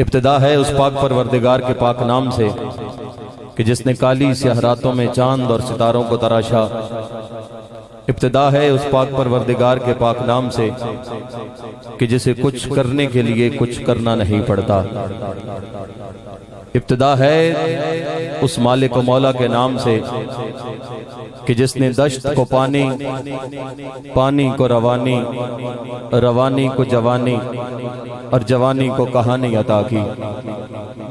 ابتدا ہے اس پاک پروردگار کے پاک نام سے کہ جس نے کالی سیاہ راتوں میں چاند اور ستاروں کو تراشا۔ ابتدا ہے اس پاک پروردگار کے پاک نام سے کہ جسے کچھ کرنے کے لیے کچھ کرنا نہیں پڑتا۔ ابتدا ہے اس مالک و مولا کے نام سے کہ جس نے دشت کو پانی، پانی کو روانی، روانی کو جوانی اور جوانی کو کہانی عطا کی۔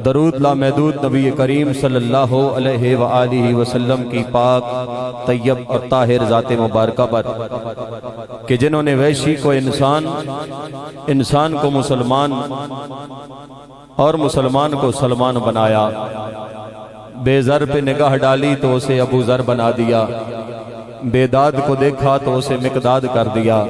درود لامحدود نبی کریم صلی اللہ علیہ وآلہ وسلم کی پاک طیب اور طاہر ذات مبارکہ پر کہ جنہوں نے وحشی کو انسان، انسان کو مسلمان اور مسلمان کو سلمان بنایا۔ بے زر پہ نگاہ ڈالی تو اسے ابو ذر بنا دیا، بے داد کو دیکھا تو اسے مقداد کر دیا،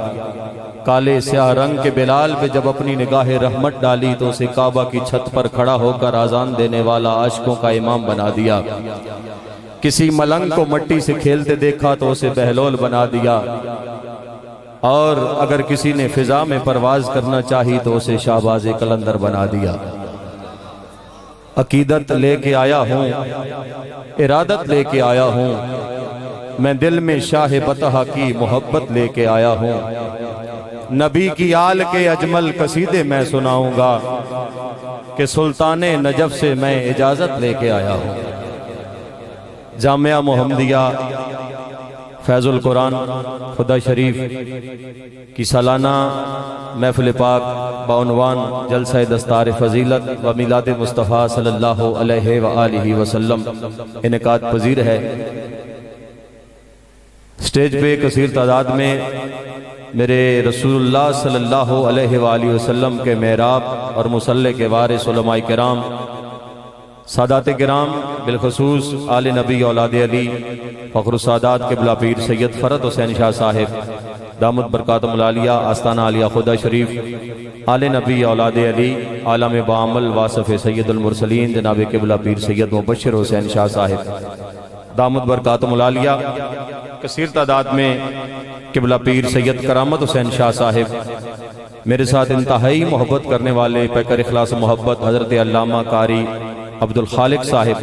کالے سیاہ رنگ کے بلال پہ جب اپنی نگاہ رحمت ڈالی تو اسے کعبہ کی چھت پر کھڑا ہو کر آذان دینے والا عاشقوں کا امام بنا دیا۔ کسی ملنگ کو مٹی سے کھیلتے دیکھا تو اسے بہلول بنا دیا، اور اگر کسی نے فضا میں پرواز کرنا چاہی تو اسے شہباز قلندر بنا دیا۔ عقیدت لے کے آیا ہوں، ارادت لے کے آیا ہوں، میں دل میں شاہ بطحہ کی محبت لے کے آیا ہوں۔ نبی کی آل کے اجمل قصیدے میں سناؤں گا کہ سلطان نجف سے میں اجازت لے کے آیا ہوں۔ جامعہ محمدیہ فیض القرآن خدا شریف کی سالانہ محفل پاک بعنوان جلسہ دستار فضیلت و میلاد مصطفیٰ صلی اللہ علیہ وآلہ وسلم انعقاد پذیر ہے۔ سٹیج پہ کثیر تعداد میں میرے رسول اللہ صلی اللہ علیہ وآلہ وسلم کے محراب اور مصلی کے وارث علماء کرام، سادات کرام، بالخصوص آل نبی اولاد علی، فخر السادات قبلہ پیر سید فرد حسین شاہ صاحب دامت برکاتہم العالیہ، آستانہ عالیہ خدا شریف، آل نبی اولاد علی، عالم بعمل واصف سید المرسلین جناب قبلہ پیر سید مبشر حسین شاہ صاحب دامت برکاتہم العالیہ، کثیر تعداد میں قبلہ پیر سید کرامت حسین شاہ صاحب، میرے ساتھ انتہائی محبت کرنے والے پیکر اخلاص محبت حضرت علامہ قاری عبد الخالق صاحب،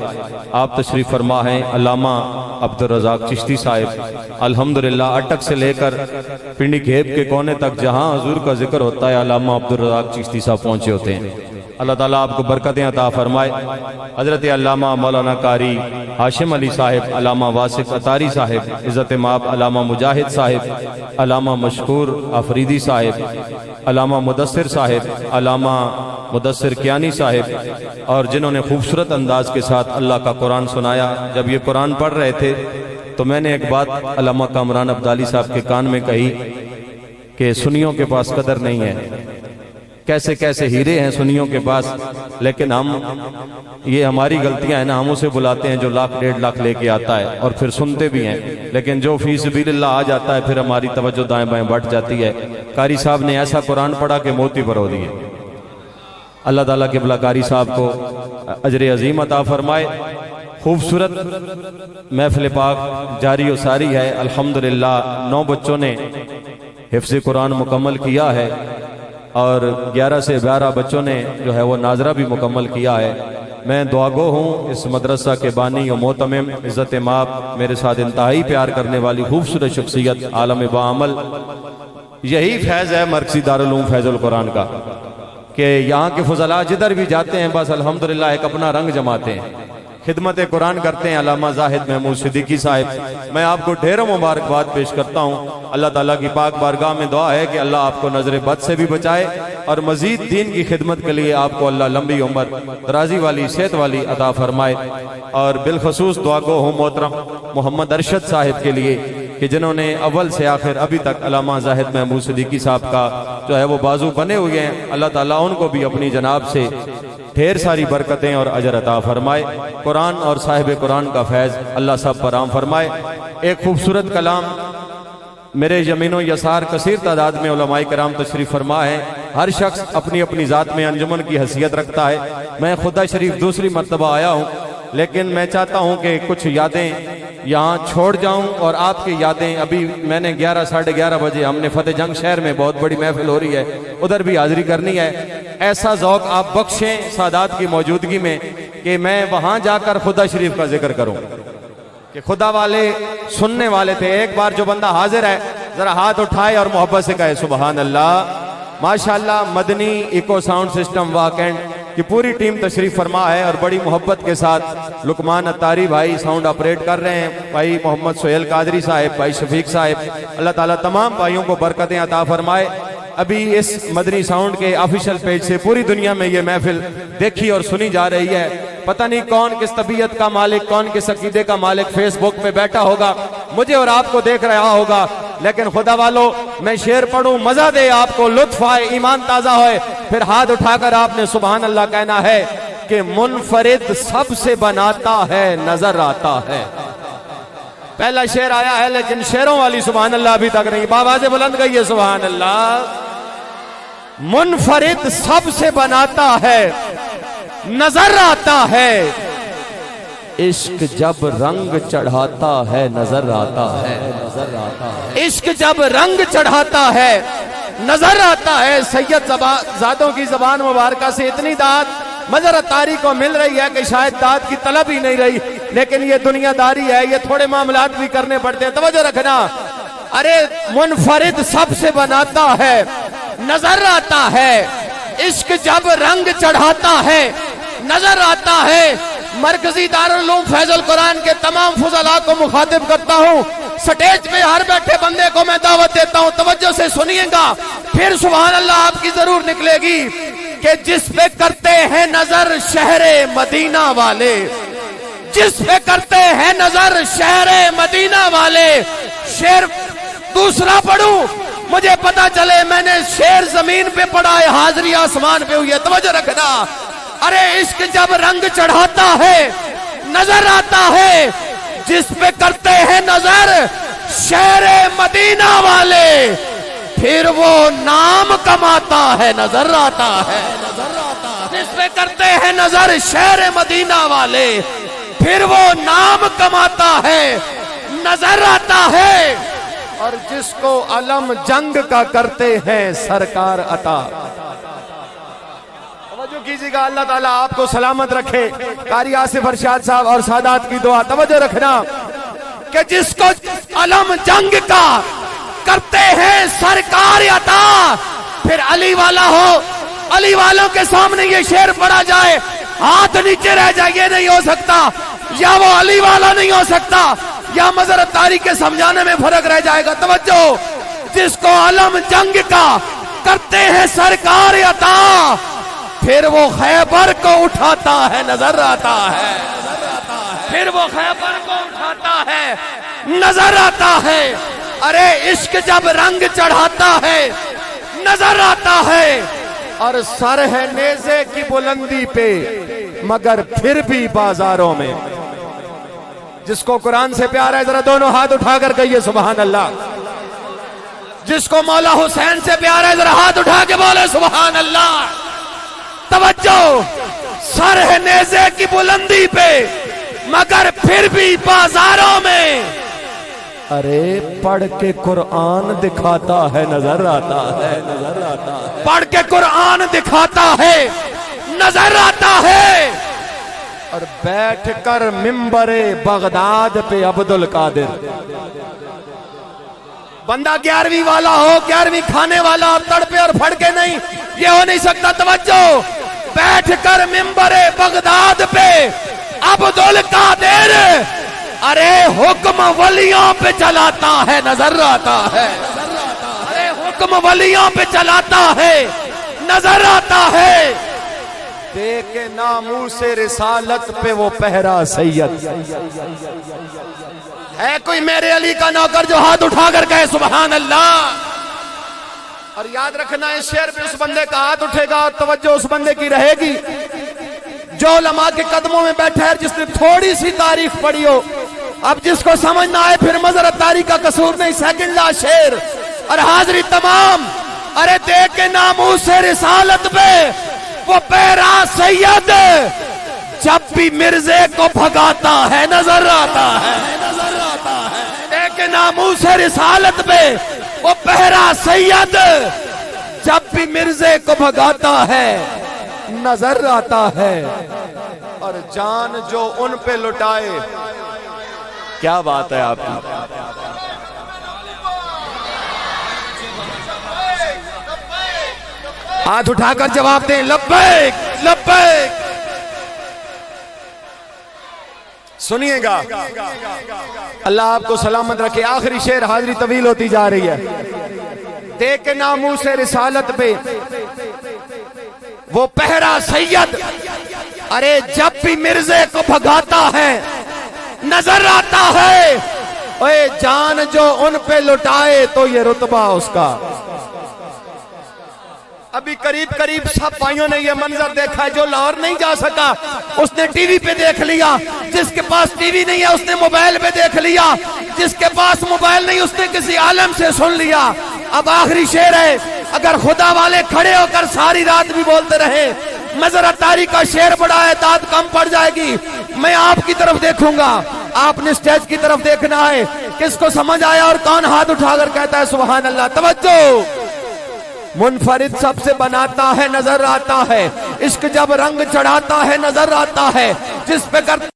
آپ تشریف فرما ہیں، علامہ عبد الرزاق چشتی صاحب، الحمدللہ اٹک سے لے کر پنڈی گھیب کے کونے تک جہاں حضور کا ذکر ہوتا ہے علامہ عبد الرزاق چشتی صاحب پہنچے ہوتے ہیں۔ اللہ تعالیٰ آپ کو برکتیں عطا فرمائے۔ حضرت علامہ مولانا قاری ہاشم علی صاحب، علامہ واسق عطاری صاحب، عزت مآب علامہ مجاہد صاحب، علامہ مشکور آفریدی صاحب، علامہ مدثر صاحب، علامہ مدثر کیانی صاحب، اور جنہوں نے خوبصورت انداز کے ساتھ اللہ کا قرآن سنایا۔ جب یہ قرآن پڑھ رہے تھے تو میں نے ایک بات علامہ کامران عبدالی صاحب کے کان میں کہی کہ سنیوں کے پاس قدر نہیں ہے، کیسے کیسے ہیرے ہیں سنیوں کے پاس، لیکن ہم، یہ ہماری غلطیاں ہیں نا، ہم اسے بلاتے ہیں جو لاکھ ڈیڑھ لاکھ لے کے آتا ہے اور پھر سنتے بھی ہیں، لیکن جو فی سبیل اللہ آ جاتا ہے پھر ہماری توجہ دائیں بائیں بٹ جاتی ہے۔ قاری صاحب نے ایسا قرآن پڑھا کہ موتی پرو دیے۔ اللہ تعالیٰ قبلہ قاری صاحب کو اجر عظیم عطا فرمائے۔ خوبصورت محفل پاک جاری و ساری ہے، الحمدللہ 9 بچوں نے حفظ قرآن مکمل کیا ہے اور 11 سے 12 بچوں نے جو ہے وہ ناظرہ بھی مکمل کیا ہے۔ میں دعاگو ہوں اس مدرسہ کے بانی و معتمم، عزت مآب، میرے ساتھ انتہائی پیار کرنے والی خوبصورت شخصیت، عالم بعمل۔ یہی فیض ہے مرکزی دارالعلوم فیض القرآن کا کہ یہاں کے فضلاء جدھر بھی جاتے ہیں بس الحمدللہ ایک اپنا رنگ جماتے ہیں، خدمت قرآن کرتے ہیں۔ علامہ زاہد محمود صدیقی صاحب، میں آپ کو ڈھیروں مبارکباد پیش کرتا ہوں۔ اللہ تعالیٰ کی پاک بارگاہ میں دعا ہے کہ اللہ آپ کو نظر بد سے بھی بچائے اور مزید دین کی خدمت کے لیے آپ کو اللہ لمبی عمر، درازی والی، صحت والی عطا فرمائے۔ اور بالخصوص دعا گو ہوں محترم محمد ارشد صاحب کے لیے کہ جنہوں نے اول سے آخر ابھی تک علامہ زاہد محمود صدیقی صاحب کا جو ہے وہ بازو بنے ہوئے ہیں۔ اللہ تعالیٰ ان کو بھی اپنی جناب سے ڈھیر ساری برکتیں اور اجر عطا فرمائے۔ قرآن اور صاحب قرآن کا فیض اللہ سب پر عام فرمائے۔ ایک خوبصورت کلام میرے یمین و یسار کثیر تعداد میں علماء کرام تشریف فرما ہے۔ ہر شخص اپنی اپنی ذات میں انجمن کی حیثیت رکھتا ہے۔ میں خدا شریف دوسری مرتبہ آیا ہوں، لیکن میں چاہتا ہوں کہ کچھ یادیں یہاں چھوڑ جاؤں اور آپ کی یادیں، ابھی میں نے 11 ساڑھے 11 بجے ہم نے فتح جنگ شہر میں بہت بڑی محفل ہو رہی ہے، ادھر بھی حاضری کرنی ہے۔ ایسا ذوق آپ بخشیں سادات کی موجودگی میں کہ میں وہاں جا کر خدا شریف کا ذکر کروں کہ خدا والے سننے والے تھے. ایک بار جو بندہ حاضر ہے ذرا ہاتھ اٹھائے اور محبت سے کہے سبحان اللہ. ماشاءاللہ مدنی ایکو ساؤنڈ سسٹم واکنڈ کی پوری ٹیم تشریف فرما ہے اور بڑی محبت کے ساتھ لقمان اتاری بھائی ساؤنڈ آپریٹ کر رہے ہیں, بھائی محمد سہیل قادری صاحب, بھائی شفیق صاحب. اللہ تعالیٰ تمام بھائیوں کو برکتیں عطا فرمائے. ابھی اس مدنی ساؤنڈ کے آفیشل پیج سے پوری دنیا میں یہ محفل دیکھی اور سنی جا رہی ہے. پتہ نہیں کون کس طبیعت کا مالک, کون کس عقیدے کا مالک فیس بک پہ بیٹھا ہوگا, مجھے اور آپ کو دیکھ رہا ہوگا. لیکن خدا والو میں شعر پڑھوں, مزہ دے آپ کو, لطف آئے, ایمان تازہ ہوئے, پھر ہاتھ اٹھا کر آپ نے سبحان اللہ کہنا ہے کہ منفرد سب سے بناتا ہے نظر آتا ہے. پہلا شعر آیا ہے لیکن شعروں والی سبحان اللہ ابھی تک نہیں. بابا سے بلند گئی ہے سبحان اللہ. منفرد سب سے بناتا ہے نظر آتا ہے, عشق جب رنگ چڑھاتا ہے نظر آتا ہے. عشق جب رنگ چڑھاتا ہے نظر آتا ہے. سید زادوں کی زبان مبارکہ سے اتنی داد مظہر اتاری کو مل رہی ہے کہ شاید داد کی طلب ہی نہیں رہی, لیکن یہ دنیا داری ہے, یہ تھوڑے معاملات بھی کرنے پڑتے ہیں. توجہ رکھنا. ارے منفرد سب سے بناتا ہے نظر آتا ہے, عشق جب رنگ چڑھاتا ہے نظر آتا ہے. مرکزی دارالعلوم فیض القرآن کے تمام فضلاء کو مخاطب کرتا ہوں, سٹیج پہ ہر بیٹھے بندے کو میں دعوت دیتا ہوں, توجہ سے سنیے گا, پھر سبحان اللہ آپ کی ضرور نکلے گی کہ جس پہ کرتے ہیں نظر شہر مدینہ والے, جس پہ کرتے ہیں نظر شہر مدینہ والے. شعر دوسرا پڑھوں, مجھے پتا چلے میں نے شعر زمین پہ پڑھا ہے, حاضری آسمان پہ ہوئی ہے. توجہ رکھنا. ارے عشق جب رنگ چڑھاتا ہے نظر آتا ہے, جس پہ کرتے ہیں نظر شہر مدینہ والے, پھر وہ نام کماتا ہے نظر آتا ہے. جس پہ کرتے ہیں نظر شہر مدینہ والے, پھر وہ نام کماتا ہے نظر آتا ہے. اور جس کو علم جنگ کا کرتے ہیں سرکار عطا. توجہ کیجیے گا, اللہ تعالیٰ آپ کو سلامت رکھے. قاری آصف ارشاد صاحب اور سادات کی دعا. توجہ رکھنا کہ جس کو علم جنگ کا کرتے ہیں سرکار عطا, پھر علی والا ہو, علی والوں کے سامنے یہ شعر پڑھا جائے, ہاتھ نیچے رہ جائے, یہ نہیں ہو سکتا. یا وہ علی والا نہیں ہو سکتا, یا مظہر اتاری کے سمجھانے میں فرق رہ جائے گا. توجہ. جس کو علم جنگ کا کرتے ہیں سرکار عطا, پھر وہ خیبر کو اٹھاتا ہے نظر آتا ہے. پھر وہ خیبر کو اٹھاتا ہے نظر آتا ہے. ارے عشق جب رنگ چڑھاتا ہے نظر آتا ہے, اور سر ہے نیزے کی بلندی پہ مگر پھر بھی بازاروں میں. جس کو قرآن سے پیار ہے ذرا دونوں ہاتھ اٹھا کر کہیے سبحان اللہ. جس کو مولا حسین سے پیار ہے ذرا ہاتھ اٹھا کے بولے سبحان اللہ. توجہ. سر ہے نیزے کی بلندی پہ مگر پھر بھی بازاروں میں, ارے پڑھ کے قرآن دکھاتا ہے نظر آتا ہے. پڑھ کے قرآن دکھاتا ہے نظر آتا ہے, اور بیٹھ کر منبر بغداد پہ عبد القادر. بندہ 11ویں والا ہو, 11ویں کھانے والا, اب تڑپے اور پھڑ کے نہیں, یہ ہو نہیں سکتا. توجہ. بیٹھ کر منبر بغداد پہ عبد القادر, ارے حکم ولیوں پہ چلاتا ہے نظر آتا ہے. ارے حکم ولیوں پہ چلاتا ہے نظر آتا ہے. دیکھ کے ناموس رسالت پہ وہ پہرا سید. ہے کوئی میرے علی کا نوکر جو ہاتھ اٹھا کر کہے سبحان اللہ. اور یاد رکھنا اس شعر پہ اس بندے کا ہاتھ اٹھے گا اور توجہ اس بندے کی رہے گی جو علماء کے قدموں میں بیٹھا ہے, جس نے تھوڑی سی تاریخ پڑھی ہو. اب جس کو سمجھ نہ آئے پھر مظہر اتاری کا قصور نہیں, سیکنڈ لا شعر اور حاضری تمام. ارے دیکھ کے ناموس رسالت پہ وہ پیرا سید جب بھی مرزے کو بھگاتا ہے نظر آتا ہے. دیکھ کے ناموس رسالت پہ وہ پہرا سید جب بھی مرزے کو بھگاتا ہے نظر آتا ہے، اور جان جو ان پہ لٹائے. کیا بات ہے آپ کی. ہاتھ اٹھا کر جواب دیں لبیک لبیک. سنیے گا، اللہ آپ کو سلامت رکھے. آخری شعر، حاضری طویل ہوتی جا رہی ہے. دیکھ کے ناموس رسالت پہ وہ پہرا سید، ارے جب بھی مرزے کو بھگاتا ہے نظر آتا ہے، اے جان جو ان پہ لٹائے تو یہ رتبہ اس کا. ابھی قریب قریب سب بھائیوں نے یہ منظر دیکھا ہے. جو لاہور نہیں جا سکا اس نے ٹی وی پہ دیکھ لیا، جس کے پاس ٹی وی نہیں ہے اس نے موبائل پہ دیکھ لیا، جس کے پاس موبائل نہیں اس نے کسی عالم سے سن لیا. اب آخری شعر ہے، اگر خدا والے کھڑے ہو کر ساری رات بھی بولتے رہے مزرعہ طاری کا شعر بڑا ہے، داد کم پڑ جائے گی. میں آپ کی طرف دیکھوں گا، آپ نے سٹیج کی طرف دیکھنا ہے. کس کو سمجھ آیا اور کون ہاتھ اٹھا کر کہتا ہے سبحان اللہ. توجہ. منفرد سب سے بناتا ہے نظر آتا ہے، عشق جب رنگ چڑھاتا ہے نظر آتا ہے، جس پہ کرتے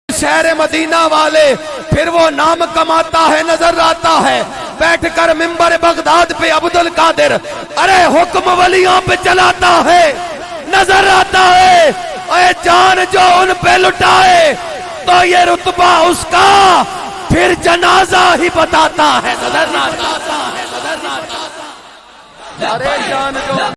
شہر مدینہ والے پھر وہ نام کماتا ہے نظر آتا ہے. بیٹھ کر منبر بغداد پہ عبد القادر ارے حکم ولیوں پہ چلاتا ہے نظر آتا ہے. اے جان جو ان پہ لٹائے تو یہ رتبہ اس کا پھر جنازہ ہی بتاتا ہے نظر آتا ہے. ارے جان جو